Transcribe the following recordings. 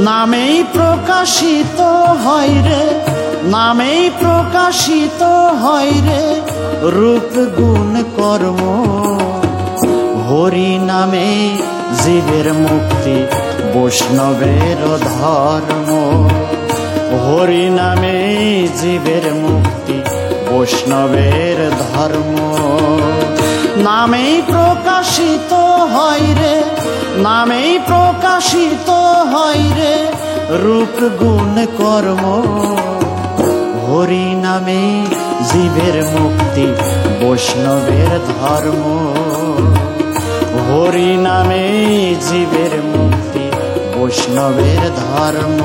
নামেই প্রকাশিত হয় রে, নামেই প্রকাশিত হয় রে রূপ গুণ কর্ম। হরি নামে জীবের মুক্তি, বৈষ্ণবের ধর্ম। হরি নামে জীবের মুক্তি, বৈষ্ণবের ধর্ম। নামেই প্রকাশিত হয় রে, নামেই প্রকাশিত হয় রে রূপ গুণ কর্ম। হরি নামে জীবের মুক্তি, বৈষ্ণবের ধর্ম। হরি নামে জীবের মুক্তি, বৈষ্ণবের ধর্ম।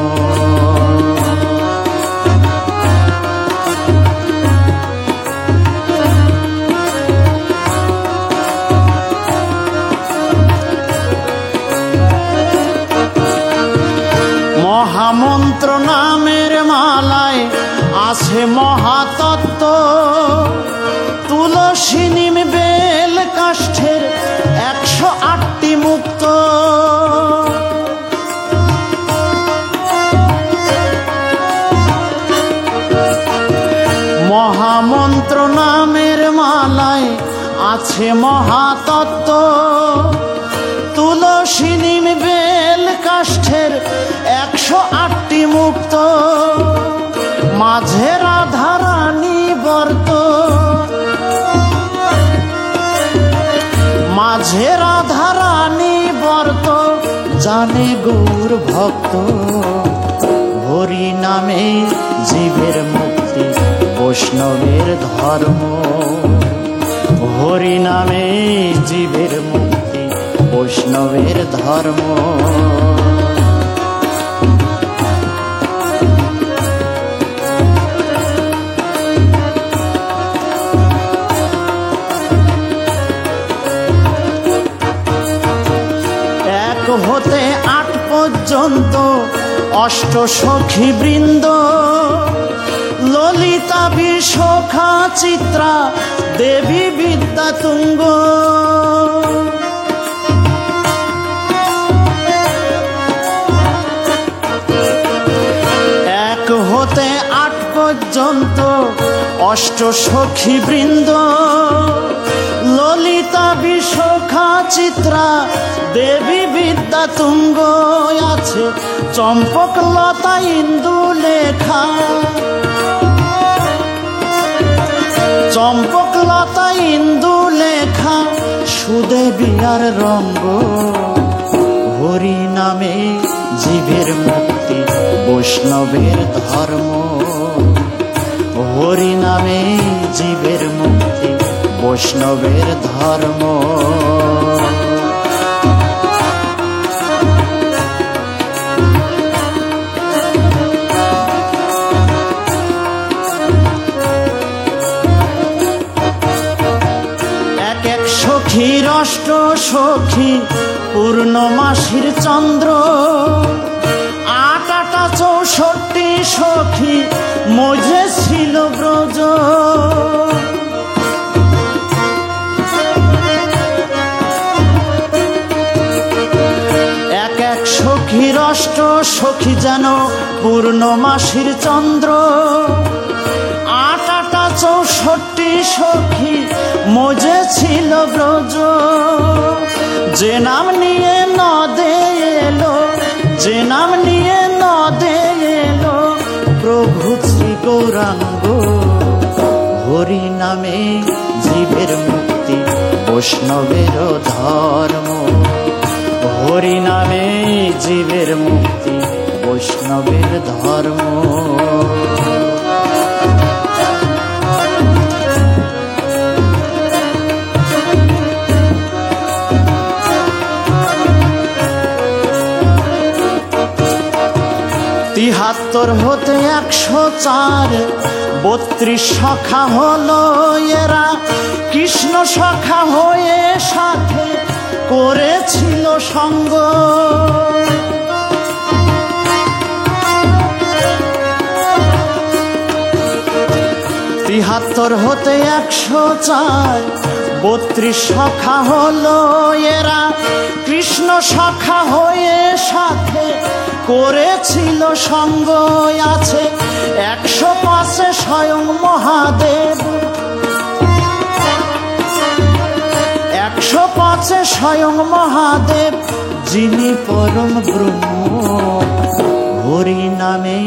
মহামন্ত্র নামের মালায় আছে মহাতত্ত্ব। তুলসী নিম বেল কাষ্ঠের 108টি মুক্ত। মহামন্ত্র নামের মালায় আছে মহাতত্ত্ব। তুলসী নিম বেল কাষ্ঠের 108টি মুক্ত। মাঝে রাধা রানী বর্ত, মাঝে রাধা রানী বর্ত জানে গৌর ভক্ত। হরি নামে জীবের মুক্তি, বৈষ্ণবের ধর্ম। হরি নামে জীবের মুক্তি, বৈষ্ণবের ধর্ম। হতে 8 পর্যন্ত অষ্টসখী বৃন্দ। ললিতা বিশাখা চিত্রা দেবী বিদ্যা তুঙ্গ। এক হতে 8 পর্যন্ত অষ্টসখী বৃন্দ। ললিতা বিশাখা চিত্রা দেবী বিদ্যা তুঙ্গ। আছে চম্পক লতা ইন্দু লেখা, চম্পক লতা ইন্দু লেখা সুদেবী আর রঙ্গ। হরি নামে জীবের মুক্তি, বৈষ্ণবের ধর্ম। হরি নামে জীবের মুক্তি, বৈষ্ণবের ধর্ম। এক এক সখীর অষ্ট সখী পূর্ণমাসীর চন্দ্র। 8 64 সখী মধ্যে ছিল ব্রজ। এক এক সখীর অষ্ট সখী যেন পূর্ণমাসীর চন্দ্র। 8 64 সখী মজে ছিল ব্রজ। যে নাম নিয়ে নদে এলো, যে নাম নিয়ে নদে এলো প্রভু শ্রী গৌরাঙ্গ। হরি নামে জীবের মুক্তি, বৈষ্ণবের ধর্ম। হরি নামে জীবের মুক্তি, বৈষ্ণবের ধর্ম। তিয়াত্তর হতে 104 32 সখা হলো এরা। কৃষ্ণ সখা হয়ে সাথে করেছিল সঙ্গ। 73 হতে 104 32 সখা হলো এরা। কৃষ্ণ সখা হয়ে সাথে করেছিল সঙ্গ আছে 105 স্বয়ং মহাদেব, 105 স্বয়ং মহাদেব যিনি পরম ব্রহ্ম। হরি নামে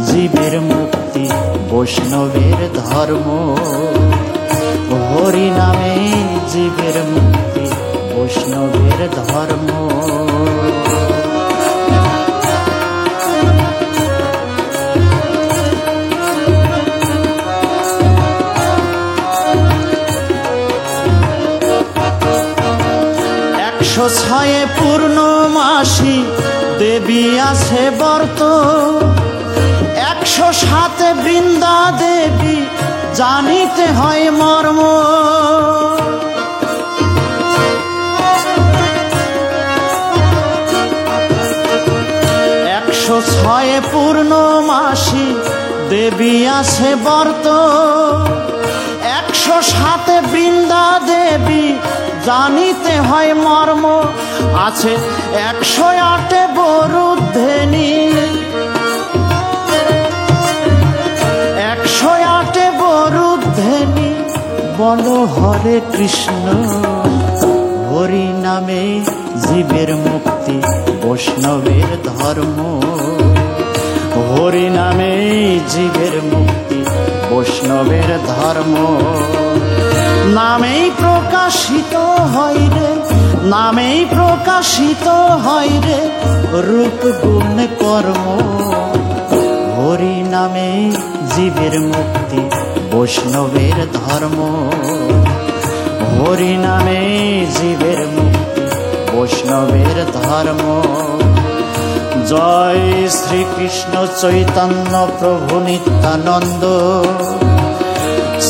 জীবের মুক্তি বৈষ্ণবের ধর্ম, হরি নামে জীবের মুক্তি বৈষ্ণবের ধর্ম। 106 পূর্ণমাসী দেবী আছে বর্ত, 107 বৃন্দা দেবী জানিতে হয় মর্ম। 106 পূর্ণমাসী দেবী আছে বর্ত, 107 বৃন্দা দেবী জানিতে হয় মর্ম। আছে 108 বরুদ্ধেনী, 108 বরুদ্ধেনী বলো হরে কৃষ্ণ। হরি নামে জীবের মুক্তি বৈষ্ণবের ধর্ম, হরি নামে জীবের মুক্তি বৈষ্ণবের ধর্ম। নামেই প্রকাশিত হয় রে, নামেই প্রকাশিত হয় রে রূপ গুণ কর্ম। হরি নামে জীবের মুক্তি বৈষ্ণবের ধর্ম, হরি নামে জীবের মুক্তি বৈষ্ণবের ধর্ম। জয় শ্রীকৃষ্ণ চৈতন্য প্রভু নিত্যানন্দ,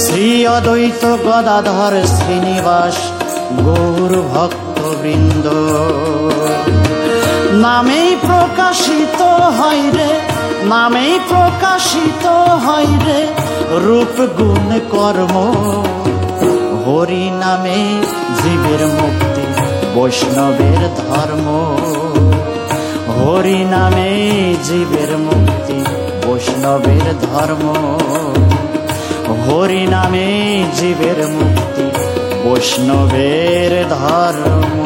শ্রী অদ্বৈত গদাধর শ্রীনিবাস গৌর ভক্তবৃন্দ। নামেই প্রকাশিত হয় রে, নামেই প্রকাশিত হয় রে রূপ গুণ কর্ম। হরি নামে জীবের মুক্তি বৈষ্ণবের ধর্ম, হরি নামে জীবের মুক্তি বৈষ্ণবের ধর্ম, হরি নামে জীবের মুক্তি বৈষ্ণবের ধর্ম।